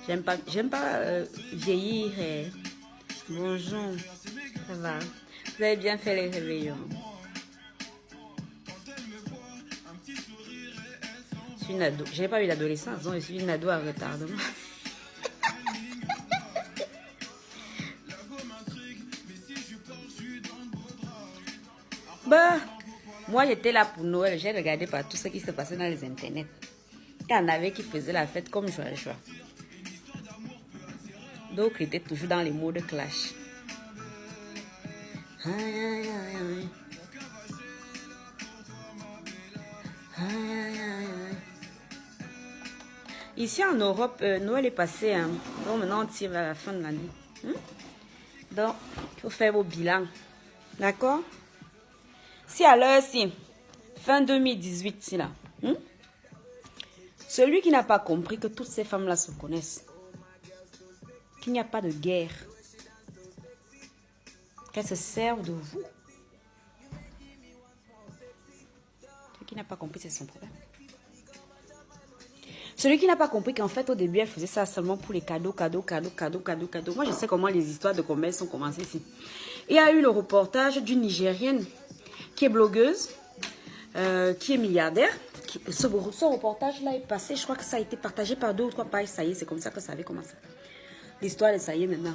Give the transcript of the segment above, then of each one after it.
J'aime pas vieillir. Bonjour, ça va. Vous avez bien fait les réveillons. Je suis une ado. Je n'ai pas eu l'adolescence, donc je suis une ado à retardement. Bah, moi j'étais là pour Noël, j'ai regardé par tout ce qui se passait dans les internets. Il y en avait qui faisaient la fête comme choix. D'autres étaient toujours dans les modes clash. Aïe, aïe, aïe, aïe. Aïe, aïe, aïe. Ici en Europe, Noël est passé. Hein. Donc maintenant on tire vers la fin de l'année. Donc, il faut faire vos bilans. D'accord? Si à l'heure-ci, fin 2018, si là, celui qui n'a pas compris que toutes ces femmes-là se connaissent, qu'il n'y a pas de guerre, qu'elles se servent de vous. Celui qui n'a pas compris, c'est son problème. Celui qui n'a pas compris qu'en fait, au début, elle faisait ça seulement pour les cadeaux. Moi, je sais comment les histoires de commerce ont commencé ici. Il y a eu le reportage d'une Nigérienne qui est blogueuse, qui est milliardaire. Ce reportage-là est passé, je crois que ça a été partagé par 2 ou 3 pages. Ça y est, c'est comme ça que ça avait commencé. L'histoire de ça y est maintenant.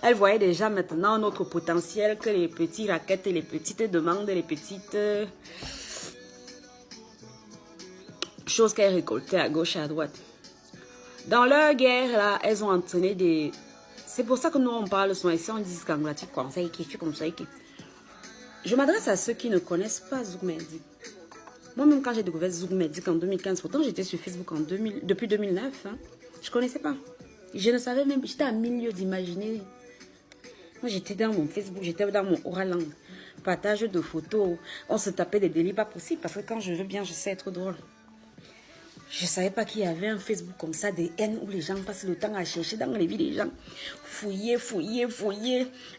Elle voyait déjà maintenant notre potentiel, que les petits raquettes, les petites demandes, les petites choses qu'elles récoltaient à gauche et à droite. Dans leur guerre, là, elles ont entraîné des... C'est pour ça que nous, on parle souvent ici, on dit que tu conseilles, tu conseilles. Je m'adresse à ceux qui ne connaissent pas Zouk Merdi. Moi-même, quand j'ai découvert Zouk Merdi en 2015, pourtant j'étais sur Facebook depuis 2009, hein, je ne connaissais pas. Je ne savais même, j'étais à milieu d'imaginer. Moi, j'étais dans mon Facebook, j'étais dans mon Oralang. Partage de photos, on se tapait des délits pas possibles parce que quand je veux bien, je sais être drôle. Je ne savais pas qu'il y avait un Facebook comme ça, des haines où les gens passent le temps à chercher dans les vies des gens. Fouiller.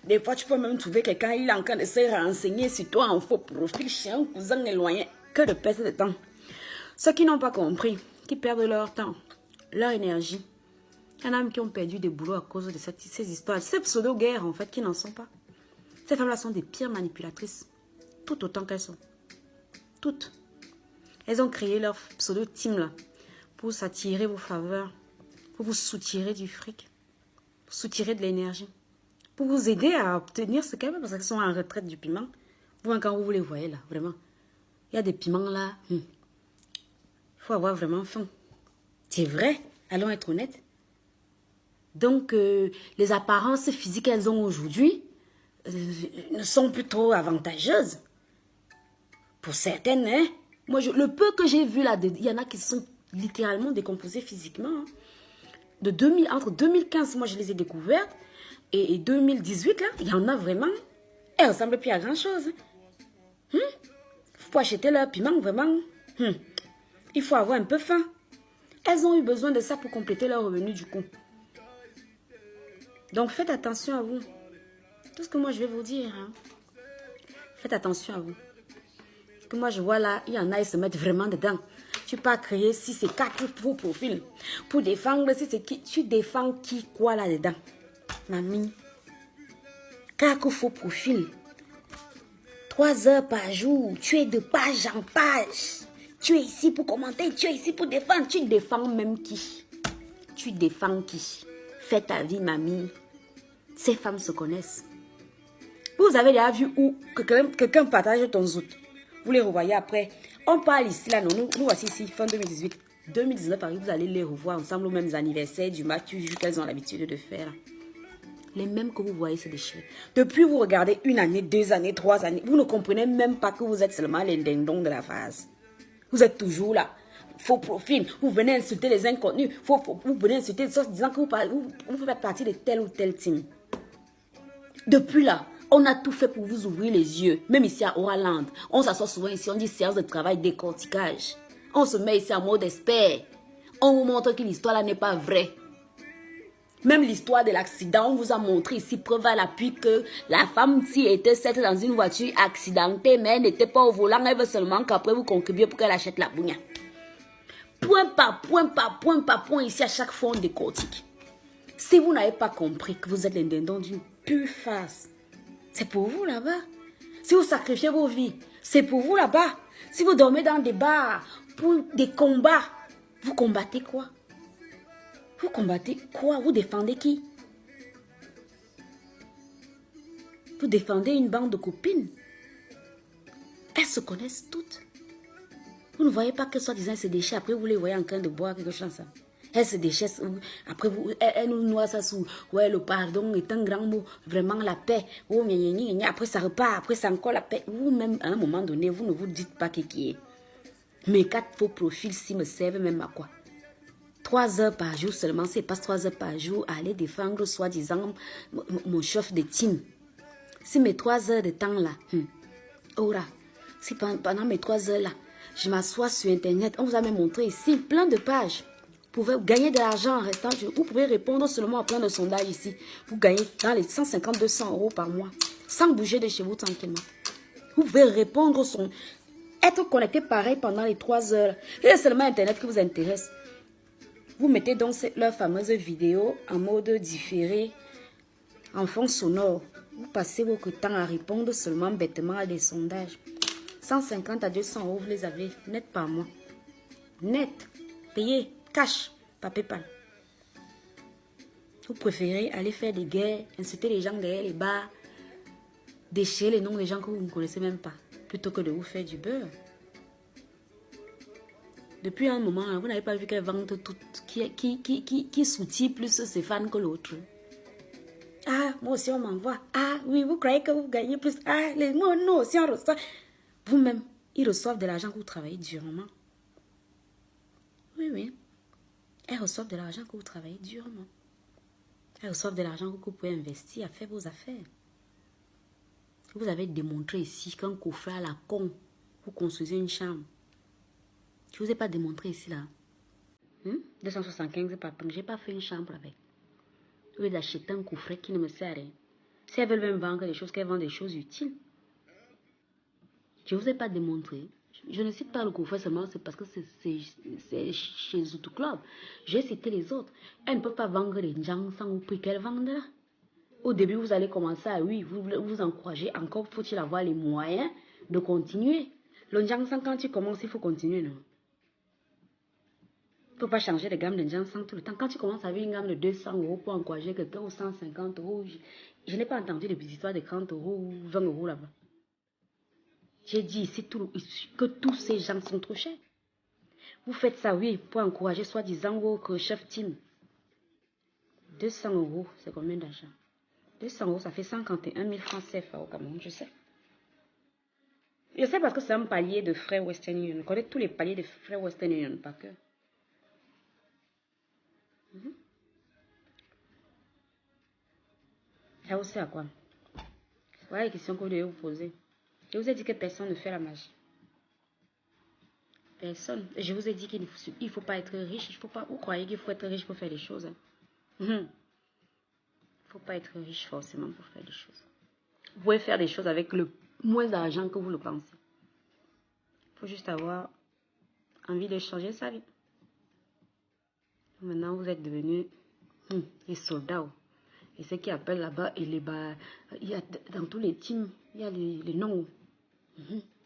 Des fois, tu peux même trouver quelqu'un, il est en train de se renseigner sur toi en faux profil, chez un cousin éloigné. Que de perte de temps. Ceux qui n'ont pas compris, qui perdent leur temps, leur énergie. Il y en a même qui ont perdu des boulots à cause de ces histoires. Ces pseudo-guerres, en fait, qui n'en sont pas. Ces femmes-là sont des pires manipulatrices. Tout autant qu'elles sont. Toutes. Elles ont créé leur pseudo-team là pour s'attirer vos faveurs, pour vous soutirer du fric, pour soutirer de l'énergie, pour vous aider à obtenir ce qu'elles veulent parce qu'elles sont en retraite du piment. Vous, quand vous les voyez là, vraiment, il y a des piments là, il faut avoir vraiment faim. C'est vrai, allons être honnêtes. Donc, les apparences physiques qu'elles ont aujourd'hui ne sont plus trop avantageuses. Pour certaines, hein. Moi, le peu que j'ai vu là, il y en a qui sont littéralement décomposés physiquement. Hein. Entre 2015, moi, je les ai découvertes. Et 2018, là, il y en a vraiment. Elles ne ressemblent plus à grand-chose. Il faut acheter leur piment, vraiment. Il faut avoir un peu faim. Elles ont eu besoin de ça pour compléter leur revenu du coup. Donc, faites attention à vous. Tout ce que moi, je vais vous dire. Hein. Faites attention à vous. Que moi je vois là, il y en a, ils se mettent vraiment dedans. Tu peux créer si c'est 4 faux profils. Pour défendre, si c'est qui, tu défends qui, quoi là-dedans. Mamie. 4 faux profils. 3 heures par jour. Tu es de page en page. Tu es ici pour commenter, tu es ici pour défendre. Tu défends même qui? Tu défends qui? Fais ta vie, mamie. Ces femmes se connaissent. Vous avez déjà vu où quelqu'un partage ton zout? Vous les revoyez après. On parle ici, là, non, nous voici ici, fin 2018. 2019, vous allez les revoir ensemble aux mêmes anniversaires du match qu'elles ont l'habitude de faire. Les mêmes que vous voyez se déchirer. Depuis, vous regardez 1 année, 2 années, 3 années. Vous ne comprenez même pas que vous êtes seulement les dindons de la phase. Vous êtes toujours là. Faux profil. Vous venez insulter les inconnus. Vous venez insulter les autres disant que vous faites partie de tel ou tel team. Depuis là, on a tout fait pour vous ouvrir les yeux. Même ici à Oraland, on s'assoit souvent ici, on dit séance de travail, décortiquage. On se met ici en mode expert. On vous montre que l'histoire là n'est pas vraie. Même l'histoire de l'accident, on vous a montré ici, preuve à l'appui que la femme qui était cette dans une voiture accidentée, mais elle n'était pas au volant, elle veut seulement qu'après vous contribuez pour qu'elle achète la bougna. Point par point, par point, par point, ici à chaque fois on décortique. Si vous n'avez pas compris que vous êtes l'indendon d'une pure face, c'est pour vous là-bas. Si vous sacrifiez vos vies, c'est pour vous là-bas. Si vous dormez dans des bars pour des combats, vous combattez quoi? Vous combattez quoi? Vous défendez qui? Vous défendez une bande de copines. Elles se connaissent toutes. Vous ne voyez pas que soi-disant se déchirent, après vous les voyez en train de boire quelque chose. Elles se déchirent, après vous, elles nous noient ça sous, ouais, le pardon est un grand mot, vraiment la paix. Oh, après ça repart, après c'est encore la paix. Vous-même, à un moment donné, vous ne vous dites pas qui est. Mes 4 faux profils, s'ils me servent même à quoi? 3 heures par jour seulement, c'est pas 3 heures par jour, à aller défendre soi-disant mon chef de team. Si mes 3 heures de temps là, si pendant mes 3 heures là, je m'assois sur internet, on vous a même montré ici plein de pages. Vous pouvez gagner de l'argent en restant, vous pouvez répondre seulement à plein de sondages ici. Vous gagnez dans les 150-200 euros par mois, sans bouger de chez vous tranquillement. Vous pouvez répondre, être connecté pareil pendant les 3 heures. C'est seulement internet qui vous intéresse. Vous mettez donc leur fameuse vidéo en mode différé, en fond sonore. Vous passez votre temps à répondre seulement bêtement à des sondages. 150 à 200 euros, vous les avez net par mois. Net, payé, cash, pas PayPal. Vous préférez aller faire des guerres, insulter les gens derrière les bars, déchirer les noms des gens que vous ne connaissez même pas, plutôt que de vous faire du beurre. Depuis un moment, vous n'avez pas vu qu'elle vante tout, qui soutient plus ses fans que l'autre. Ah, moi aussi on m'envoie. Ah, oui, vous croyez que vous gagnez plus. Ah, moi, nous aussi on reçoit. Vous-même, ils reçoivent de l'argent que vous travaillez durement. Oui, oui. Elles reçoivent de l'argent que vous travaillez durement. Elles reçoivent de l'argent que vous pouvez investir à faire vos affaires. Vous avez démontré ici qu'un coffret à la con, vous construisez une chambre. Je ne vous ai pas démontré ici là. 275 par temps. Je n'ai pas fait une chambre avec. Au lieu d'acheter un coffret qui ne me sert à rien. Si elles veulent même vendre des choses, qu'elles vendent des choses utiles. Je ne vous ai pas démontré. Je ne cite pas le coffret seulement, c'est parce que c'est chez Zoutou Club. J'ai cité les autres. Elles ne peuvent pas vendre les gens sans au prix qu'elles vendent là. Au début, vous allez commencer à, oui, vous encourager. Encore faut-il avoir les moyens de continuer. Le Jiangsan, quand tu commences, il faut continuer, non? Il ne faut pas changer de gamme de Jiangsan tout le temps. Quand tu commences avec une gamme de 200 euros pour encourager quelqu'un ou 150 euros, je n'ai pas entendu des histoires de 30 euros ou 20 euros là-bas. J'ai dit ici que tous ces gens sont trop chers. Vous faites ça, oui, pour encourager soi-disant votre chef team. 200 euros, c'est combien d'argent? 200 euros, ça fait 51 000 francs CFA au Cameroun, je sais. Je sais parce que c'est un palier de frais Western Union. Je connais tous les paliers de frais Western Union, par cœur. Ça vous sert à quoi? Voilà les questions que vous devez vous poser. Je vous ai dit que personne ne fait la magie. Personne. Je vous ai dit qu'il ne faut pas être riche. Il faut pas, vous croyez qu'il faut être riche pour faire des choses? Il ne faut pas être riche forcément pour faire des choses. Vous pouvez faire des choses avec le moins d'argent que vous le pensez. Il faut juste avoir envie de changer sa vie. Maintenant, vous êtes devenus des soldats. Et ceux qui appellent là-bas, il y a dans tous les teams, il y a les noms.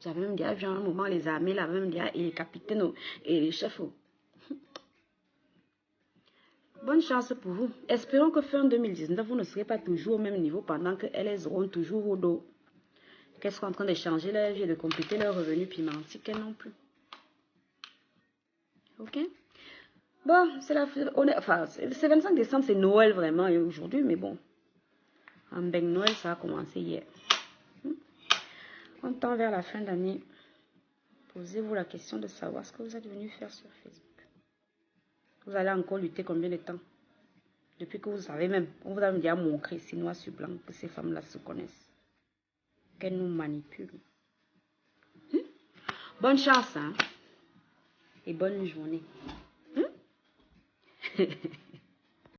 J'avais même dit à un moment, les armées, là, même dit, et les capitaines et les chefs. Bonne chance pour vous. Espérons que fin 2019, vous ne serez pas toujours au même niveau pendant qu'elles auront toujours au dos. Qu'elles seront en train de changer leur vie et de compléter leurs revenus pimentiques, qu'elles n'ont plus. Ok? Bon, c'est la... Enfin, c'est 25 décembre, c'est Noël vraiment aujourd'hui, mais bon. En ben Noël, ça a commencé hier. On tend vers la fin d'année. Posez-vous la question de savoir ce que vous êtes venu faire sur Facebook. Vous allez encore lutter combien de temps? Depuis que vous savez même, on vous a déjà montré ici noir sur blanc que ces femmes-là se connaissent. Qu'elles nous manipulent. Bonne chance, hein? Et bonne journée.